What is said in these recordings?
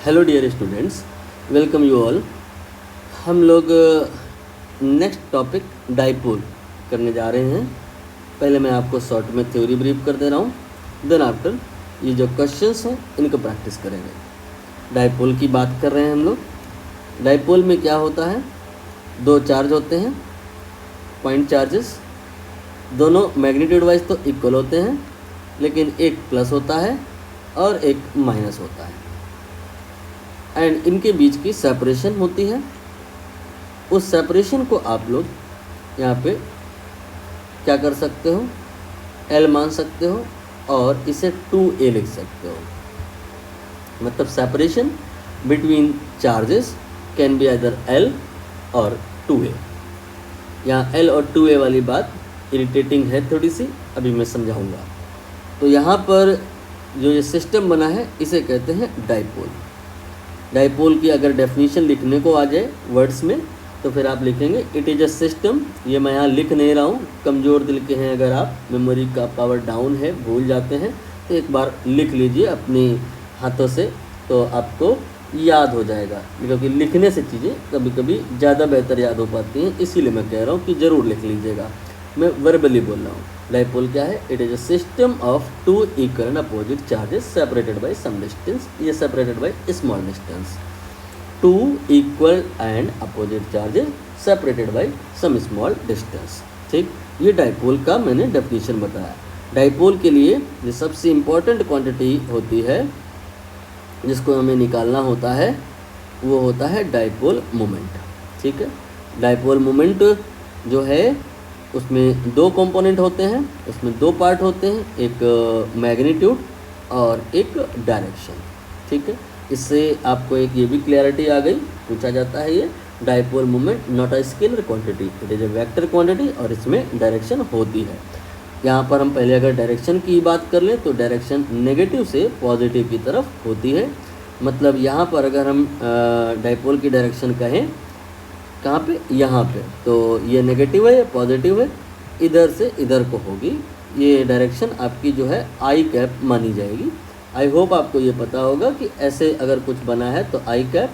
Hello dear students, welcome you all. हम लोग next topic dipole करने जा रहे हैं। पहले मैं आपको शॉर्ट में थ्योरी ब्रीफ कर दे रहा हूँ, देन आफ्टर ये जो क्वेश्चंस हैं इनको प्रैक्टिस करेंगे। डाइपोल की बात कर रहे हैं हम लोग। डाइपोल में क्या होता है, दो चार्ज होते हैं, पॉइंट चार्जेस, दोनों मैग्नीट्यूड वाइज तो इक्वल होते हैं, लेकिन एक प्लस होता है और एक माइनस होता है, एंड इनके बीच की सेपरेशन होती है। उस सेपरेशन को आप लोग यहाँ पे क्या कर सकते हो, L मान सकते हो और इसे 2A लिख सकते हो। मतलब separation between charges can be either L और 2A। यहाँ L और 2A वाली बात इरिटेटिंग है थोड़ी सी, अभी मैं समझाऊंगा। तो यहाँ पर जो ये सिस्टम बना है इसे कहते हैं डाइपोल। डाइपोल की अगर डेफिनेशन लिखने को आ जाए वर्ड्स में तो फिर आप लिखेंगे इट इज़ अ सिस्टम। ये मैं यहाँ लिख नहीं रहा हूँ, कमज़ोर दिल के हैं अगर आप, मेमोरी का पावर डाउन है, भूल जाते हैं, तो एक बार लिख लीजिए अपने हाथों से तो आपको याद हो जाएगा, क्योंकि लिखने से चीज़ें कभी कभी ज़्यादा बेहतर याद हो पाती हैं। इसीलिए मैं कह रहा हूँ कि ज़रूर लिख लीजिएगा। मैं वर्बली बोल रहा हूँ। डाइपोल क्या है, it is a system of two equal and opposite charges separated by some distance. ये separated by small distance. Two equal and opposite charges separated by some small distance. ठीक, ये डाइपोल का मैंने डेफिनेशन बताया। Dipole के लिए जो सबसे इम्पोर्टेंट क्वांटिटी होती है जिसको हमें निकालना होता है वो होता है डाइपोल मोमेंट। ठीक है, डाइपोल मोमेंट जो है उसमें दो कंपोनेंट होते हैं, उसमें दो पार्ट होते हैं, एक मैग्नीट्यूड और एक डायरेक्शन। ठीक है, इससे आपको एक ये भी क्लैरिटी आ गई, पूछा जाता है ये dipole moment not a scalar quantity, it is a vector quantity और इसमें डायरेक्शन होती है। यहाँ पर हम पहले अगर डायरेक्शन की बात कर लें तो डायरेक्शन नेगेटिव से पॉजिटिव की तरफ होती है। मतलब यहाँ पर अगर हम डाइपोल की डायरेक्शन कहें कहाँ पे, यहाँ पे, तो ये नेगेटिव है या पॉजिटिव है, इधर से इधर को होगी। ये डायरेक्शन आपकी जो है आई कैप मानी जाएगी। आई होप आपको ये पता होगा कि ऐसे अगर कुछ बना है तो आई कैप,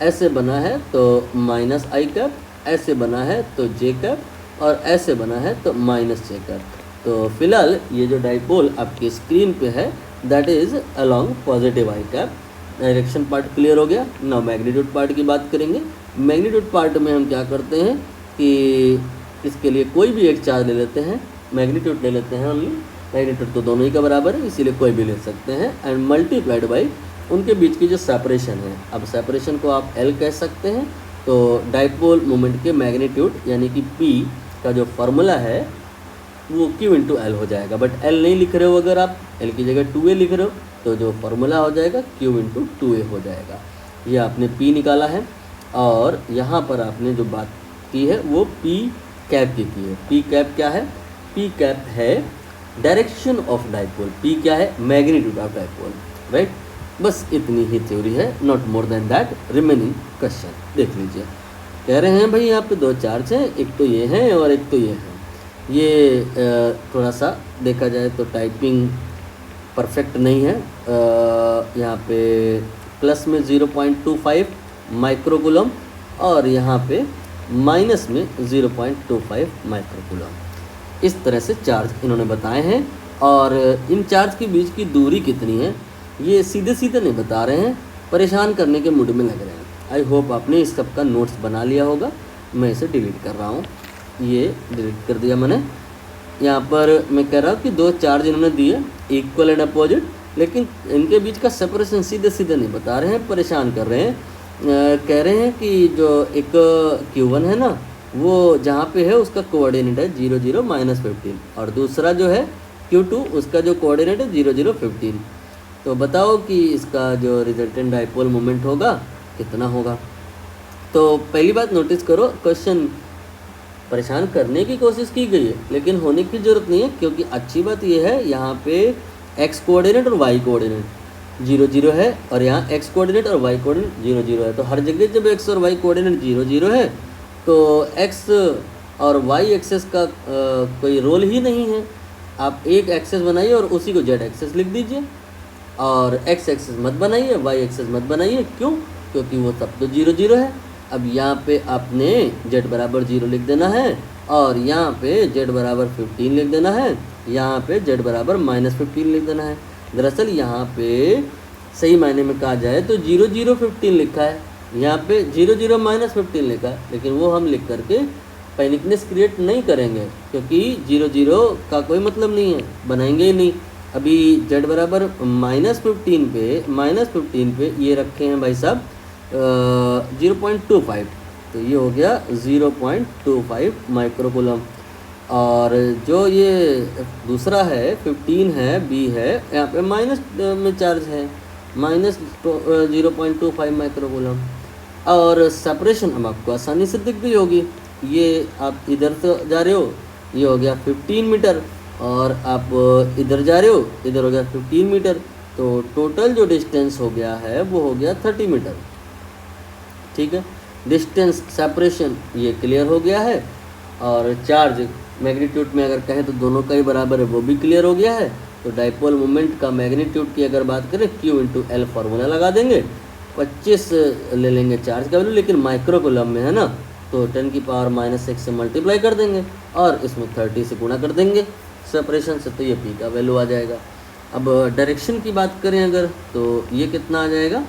ऐसे बना है तो माइनस आई कैप, ऐसे बना है तो जे कैप और ऐसे बना है तो माइनस जे कैप। तो फिलहाल ये जो डाइपोल आपकी स्क्रीन पे है that is along positive I cap. Direction part clear हो गया। नाउ मैग्नीट्यूड पार्ट की बात करेंगे। मैग्नीट्यूड पार्ट में हम क्या करते हैं कि इसके लिए कोई भी एक चार्ज ले लेते हैं, मैग्नीट्यूड ले लेते हैं ओनली। मैग्नीट्यूड तो दोनों ही का बराबर है इसीलिए कोई भी ले सकते हैं, एंड मल्टीप्लाइड बाई उनके बीच की जो सेपरेशन है। अब सेपरेशन को आप L कह सकते हैं। तो डाइपोल मोमेंट के मैग्नीट्यूड यानी कि P का जो फार्मूला है वो Q इंटू L हो जाएगा। बट L नहीं लिख रहे हो, अगर आप L की जगह 2A लिख रहे हो तो जो फार्मूला हो जाएगा Q इंटू 2A हो जाएगा। ये आपने P निकाला है और यहाँ पर आपने जो बात की है वो P कैप की है। P कैप क्या है, P कैप है डायरेक्शन ऑफ डाइपोल, P क्या है, मैग्नीट्यूड ऑफ डाइपोल। राइट, बस इतनी ही थ्योरी है, not more than that. Remaining question देख लीजिए। कह रहे हैं भाई यहाँ पे दो चार्ज हैं, एक तो ये है और एक तो ये है। ये थोड़ा सा देखा जाए तो टाइपिंग परफेक्ट नहीं है। यहाँ पे प्लस में 0.25 माइक्रोकूलम और यहाँ पे माइनस में 0.25 माइक्रोकूलम। इस तरह से चार्ज इन्होंने बताए हैं। और इन चार्ज के बीच की दूरी कितनी है ये सीधे सीधे नहीं बता रहे हैं, परेशान करने के मूड में लग रहे हैं। आई होप आपने इस सब का नोट्स बना लिया होगा। मैं इसे डिलीट कर रहा हूँ, ये डिलीट कर दिया मैंने। यहाँ पर मैं कह रहा हूँ कि दो चार्ज इन्होंने दिए इक्वल एंड अपोजिट, लेकिन इनके बीच का सेपरेशन सीधे सीधे नहीं बता रहे हैं, परेशान कर रहे हैं। कह रहे हैं कि जो एक Q1 है ना वो जहाँ पे है उसका कोऑर्डिनेट है 0 0 -15 और दूसरा जो है Q2 उसका जो कोऑर्डिनेट है 0 0 15। तो बताओ कि इसका जो रिजल्टेंट डाइपोल मोमेंट होगा कितना होगा। तो पहली बात नोटिस करो, क्वेश्चन परेशान करने की कोशिश की गई है लेकिन होने की ज़रूरत नहीं है, क्योंकि अच्छी बात यह है यहाँ पे x कोऑर्डिनेट और y कोऑर्डिनेट 0 0 है और यहाँ x कोऑर्डिनेट और y कोऑर्डिनेट 0 0 है। तो हर जगह जब x और y कोऑर्डिनेट 0 0 है तो x और y एक्सेस का कोई रोल ही नहीं है। आप एक एक्सेस बनाइए और उसी को z एक्सेस लिख दीजिए। और एक्स एक्सिस मत बनाइए, वाई एक्सिस मत बनाइए। क्यों? क्योंकि वो सब तो 0 0 है। अब यहाँ पे आपने z बराबर 0 लिख देना है और यहाँ पे z बराबर 15 लिख देना है, यहाँ पे z बराबर -15 लिख देना है। दरअसल यहाँ पे सही मायने में कहा जाए तो 0 0 15 लिखा है, यहाँ पे 0 0 -15 लिखा है, लेकिन वो हम लिख करके पैनिकनेस क्रिएट नहीं करेंगे क्योंकि 0 0 का कोई मतलब नहीं है, बनाएंगे ही नहीं। अभी z बराबर -15 पे ये रखे हैं भाई साहब 0.25, तो ये हो गया 0.25 माइक्रोकूलम। और जो ये दूसरा है 15 है, बी है, यहाँ पे माइनस में चार्ज है, -0.25 माइक्रोकूलम। और सेपरेशन अब आपको आसानी से दिख गई होगी, ये आप इधर से जा रहे हो, ये हो गया 15 मीटर, और आप इधर जा रहे हो, इधर हो गया 15 मीटर, तो टोटल जो डिस्टेंस हो गया है वो हो गया 30 मीटर। ठीक है, डिस्टेंस सेपरेशन ये क्लियर हो गया है, और चार्ज मैग्नीट्यूड में अगर कहें तो दोनों का ही बराबर है, वो भी क्लियर हो गया है। तो डाइपोल मोमेंट का मैग्नीट्यूड की अगर बात करें Q × L फार्मूला लगा देंगे, 25 ले लेंगे चार्ज का वैल्यू, लेकिन माइक्रोकूलम में है ना, तो 10⁻⁻6 से मल्टीप्लाई कर देंगे और इसमें 30 से गुणा कर देंगे सेपरेशन से, तो ये P का वैल्यू आ जाएगा। अब डायरेक्शन की बात करें अगर, तो ये कितना आ जाएगा,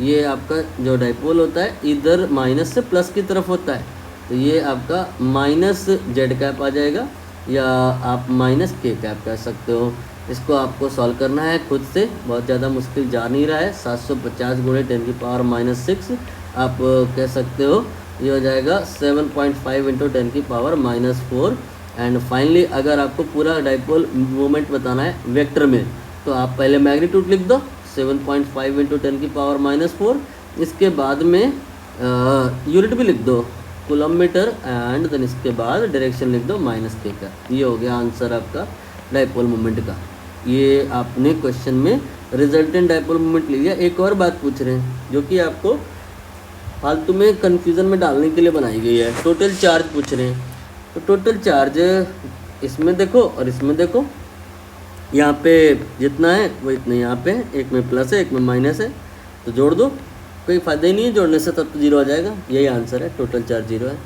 ये आपका जो डाइपोल होता है इधर माइनस से प्लस की तरफ होता है, तो ये आपका -z कैप आ जाएगा, या आप -k कैप कह सकते हो। इसको आपको सॉल्व करना है खुद से, बहुत ज़्यादा मुश्किल जा नहीं रहा है। 750 × 10⁻⁻6 आप कह सकते हो, ये हो जाएगा 7.5 × 10⁻⁻4। एंड फाइनली अगर आपको पूरा डाइपोल मोमेंट बताना है वेक्टर में, तो आप पहले मैग्नीट्यूड लिख दो 7.5 × 10⁻⁻4, इसके बाद में यूनिट भी लिख दो कूलम मीटर, एंड देन इसके बाद डायरेक्शन लिख दो -k का। ये हो गया आंसर आपका डाइपोल मोमेंट का। ये आपने क्वेश्चन में रिजल्टेंट डाइपोल मोमेंट लिया। एक और बात पूछ रहे हैं जो कि आपको फालतू में कन्फ्यूज़न में डालने के लिए बनाई गई है, टोटल चार्ज पूछ रहे हैं। तो टोटल चार्ज इसमें देखो और इसमें देखो, यहाँ पे जितना है वो इतना यहाँ पे है, एक में प्लस है एक में माइनस है, तो जोड़ दो, कोई फ़ायदा ही नहीं है जोड़ने से, तब तो 0 आ जाएगा। यही आंसर है, टोटल चार्ज 0 है।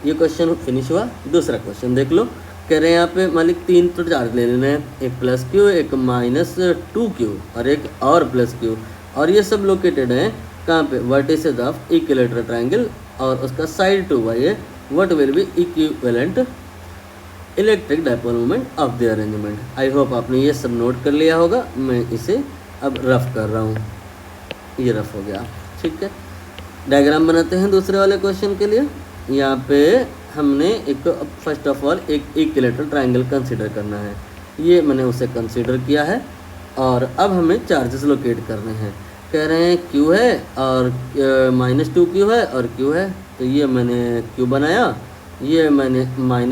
ये क्वेश्चन फिनिश हुआ। दूसरा क्वेश्चन देख लो, कह रहे हैं यहाँ पे मालिक 3 तो चार्ज ले लेना है, एक +q, एक -2q और एक और +q, और ये सब लोकेटेड हैं कहाँ पे, वर्टिसेस ऑफ इक्विलेटरल ट्रायंगल, और उसका साइड 2y है। What will be equivalent electric dipole moment of the arrangement. I hope आपने ये सब नोट कर लिया होगा। मैं इसे अब रफ कर रहा हूँ, ये रफ हो गया। ठीक है, डायग्राम बनाते हैं दूसरे वाले क्वेश्चन के लिए। यहाँ पे हमने एक फर्स्ट ऑफ ऑल एक इक्विलेटरल ट्रायंगल कंसीडर करना है, ये मैंने उसे कंसीडर किया है, और अब हमें चार्जेस लोकेट करने हैं। कह रहे हैं Q है और -2Q है और Q है, तो ये मैंने Q बनाया, ये मैंने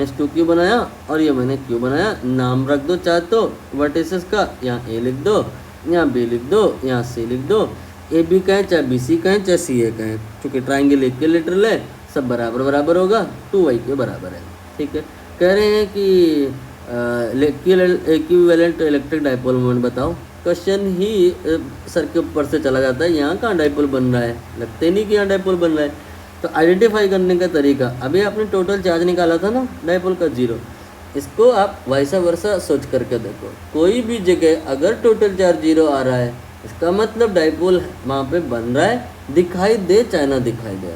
-2Q बनाया और ये मैंने Q बनाया। नाम रख दो चाहे तो वर्टिसेस का, यहाँ A लिख दो, यहाँ B लिख दो, यहाँ C लिख दो। ए बी कहें चाहे बी सी कहें चाहे सी ए कहें, चूँकि ट्राइंगल इक्विलेटरल है, सब बराबर बराबर होगा, 2y के बराबर है। ठीक है, कह रहे हैं कि इक्विवेलेंट इलेक्ट्रिक डाइपोल मोमेंट बताओ। क्वेश्चन ही सर के ऊपर से चला जाता है, यहाँ कहाँ डाइपोल बन रहा है, लगते नहीं कि यहाँ डाइपोल बन रहा है। तो आइडेंटिफाई करने का तरीका, अभी आपने टोटल चार्ज निकाला था ना डाइपोल का 0, इसको आप वैसा वर्सा सोच करके देखो। कोई भी जगह अगर टोटल चार्ज 0 आ रहा है, इसका मतलब डाइपोल वहाँ पे बन रहा है, दिखाई दे चाहे ना दिखाई दे।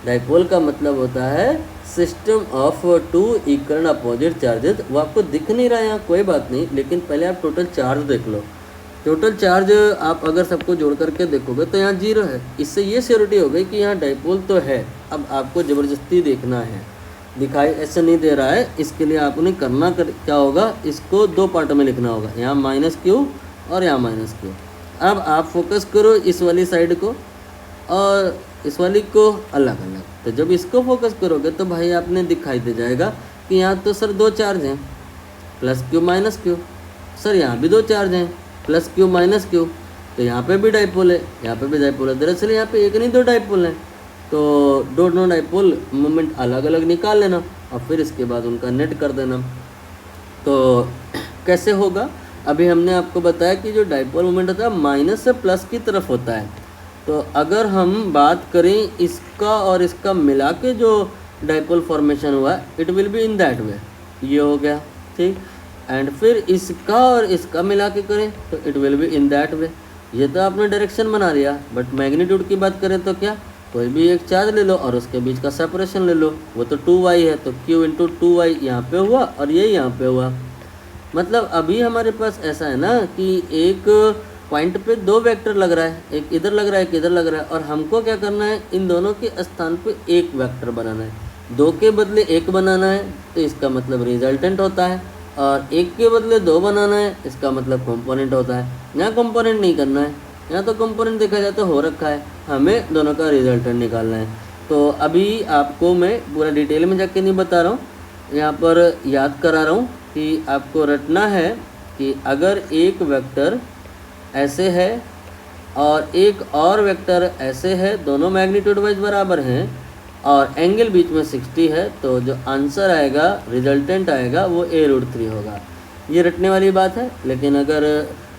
डाइपोल का मतलब होता है system of 2 equal opposite charges. वो आपको दिख नहीं रहा है यहाँ, कोई बात नहीं, लेकिन पहले आप टोटल चार्ज देख लो। टोटल चार्ज आप अगर सबको जोड़ करके देखोगे तो यहाँ 0 है, इससे ये श्योरिटी हो गई कि यहाँ डाइपोल तो है। अब आपको ज़बरदस्ती देखना है, दिखाई ऐसे नहीं दे रहा है, इसके लिए आपने करना क्या होगा, इसको 2 पार्ट में लिखना होगा, यहाँ -q और यहाँ -q। अब आप फोकस करो इस वाली साइड को और इस वाली को अलग अलग। तो जब इसको फोकस करोगे तो भाई आपने दिखाई दे जाएगा कि यहाँ तो सर 2 चार्ज हैं, +q -q। सर यहाँ भी 2 चार्ज हैं, +q -q। तो यहाँ पे भी डाइपोल है, यहाँ पे भी डाइपोल है। दरअसल यहाँ पे एक नहीं 2 डाइपोल हैं, तो दोनों डाइपोल मोमेंट अलग अलग निकाल लेना और फिर इसके बाद उनका नेट कर देना। तो कैसे होगा, अभी हमने आपको बताया कि जो डाइपोल मोमेंट होता है माइनस से प्लस की तरफ होता है। तो अगर हम बात करें इसका और इसका मिला के जो डाइपोल फॉर्मेशन हुआ it will be in that way, ये हो गया ठीक। एंड फिर इसका और इसका मिला के करें तो it will be in that way. ये तो आपने डायरेक्शन बना लिया, बट मैग्नीट्यूड की बात करें तो क्या, कोई भी एक चार्ज ले लो और उसके बीच का सेपरेशन ले लो, वो तो 2y है, तो q इंटू 2y यहाँ पे हुआ और ये यहाँ पे हुआ। मतलब अभी हमारे पास ऐसा है ना कि एक पॉइंट पे दो वेक्टर लग रहा है, एक इधर लग रहा है एक इधर लग रहा है, और हमको क्या करना है, इन दोनों के स्थान पे एक वेक्टर बनाना है। दो के बदले एक बनाना है तो इसका मतलब रिजल्टेंट होता है, और एक के बदले दो बनाना है इसका मतलब कंपोनेंट होता है। यहाँ कंपोनेंट नहीं करना है, यहाँ तो कंपोनेंट देखा जाए तो हो रखा है, हमें दोनों का रिजल्टेंट निकालना है। तो अभी आपको मैं पूरा डिटेल में जाके नहीं बता रहा हूँ, यहाँ पर याद करा रहा हूँ कि आपको रटना है कि अगर एक वेक्टर ऐसे है और एक और वेक्टर ऐसे है, दोनों मैग्नीट्यूड वाइज बराबर हैं और एंगल बीच में 60 है, तो जो आंसर आएगा, रिजल्टेंट आएगा, वो a√3 होगा। ये रटने वाली बात है, लेकिन अगर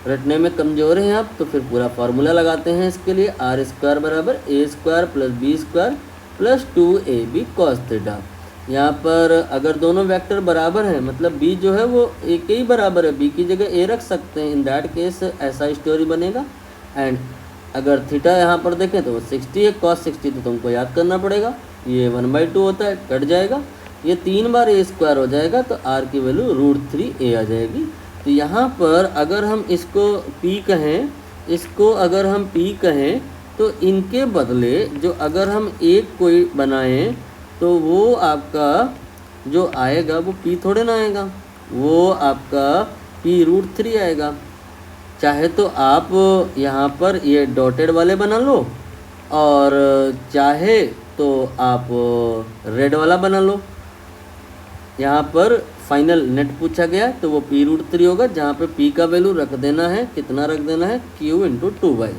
रटने में कमज़ोर हैं आप तो फिर पूरा फार्मूला लगाते हैं इसके लिए, r² बराबर a² plus b² plus 2ab cos theta. यहाँ पर अगर दोनों वेक्टर बराबर हैं, मतलब b जो है वो a के ही बराबर है, b की जगह a रख सकते हैं, इन दैट केस ऐसा स्टोरी बनेगा। एंड अगर थीटा यहाँ पर देखें तो वो 60 है, cos 60 तो तुमको याद करना पड़ेगा, ये 1/2 होता है, कट जाएगा, ये 3 बार a² हो जाएगा तो r की वैल्यू √3a आ जाएगी। तो यहाँ पर अगर हम इसको p कहें, इसको अगर हम p कहें तो इनके बदले जो अगर हम एक कोई बनाएं तो वो आपका जो आएगा वो p थोड़े ना आएगा, वो आपका p√3 आएगा। चाहे तो आप यहाँ पर ये डॉटेड वाले बना लो और चाहे तो आप रेड वाला बना लो। यहाँ पर फाइनल नेट पूछा गया तो वो p√3 होगा, जहाँ पे p का वैल्यू रख देना है, कितना रख देना है, q इंटू 2y।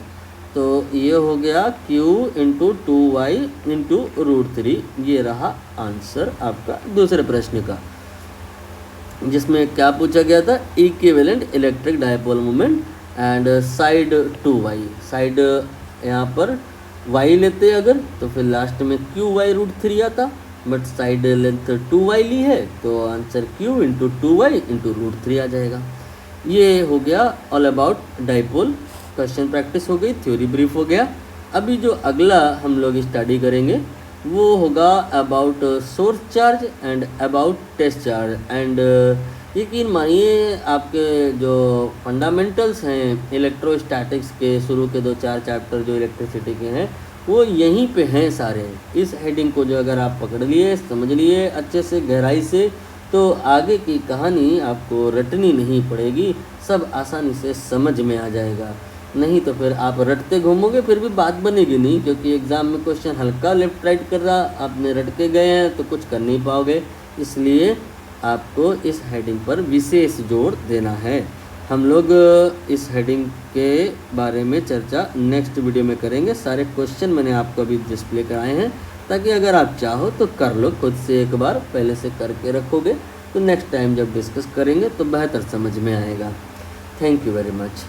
तो ये हो गया q इंटू 2y इंटू √3, ये रहा आंसर आपका दूसरे प्रश्न का, जिसमें क्या पूछा गया था, equivalent electric dipole moment and side 2y। Side यहाँ पर y लेते अगर तो फिर लास्ट में qy√3 आता, बट साइड लेंथ 2y ली है तो answer q into 2y into √3 आ जाएगा। ये हो गया all about dipole. Question practice हो गई, थ्योरी ब्रीफ हो गया। अभी जो अगला हम लोग स्टडी करेंगे वो होगा about source charge and about test charge. And यकीन मानिए आपके जो फंडामेंटल्स हैं इलेक्ट्रोस्टैटिक्स के, शुरू के 2-4 चैप्टर जो इलेक्ट्रिसिटी के हैं वो यहीं पे हैं सारे। इस हेडिंग को जो अगर आप पकड़ लिए, समझ लिए अच्छे से गहराई से, तो आगे की कहानी आपको रटनी नहीं पड़ेगी, सब आसानी से समझ में आ जाएगा। नहीं तो फिर आप रटते घूमोगे फिर भी बात बनेगी नहीं, क्योंकि एग्ज़ाम में क्वेश्चन हल्का लेफ्ट राइट कर रहा, आपने रट के गए हैं तो कुछ कर नहीं पाओगे। इसलिए आपको इस हेडिंग पर विशेष जोर देना है। हम लोग इस हेडिंग के बारे में चर्चा नेक्स्ट वीडियो में करेंगे। सारे क्वेश्चन मैंने आपको अभी डिस्प्ले कराए हैं, ताकि अगर आप चाहो तो कर लो, खुद से एक बार पहले से करके रखोगे तो नेक्स्ट टाइम जब डिस्कस करेंगे तो बेहतर समझ में आएगा। Thank you very much.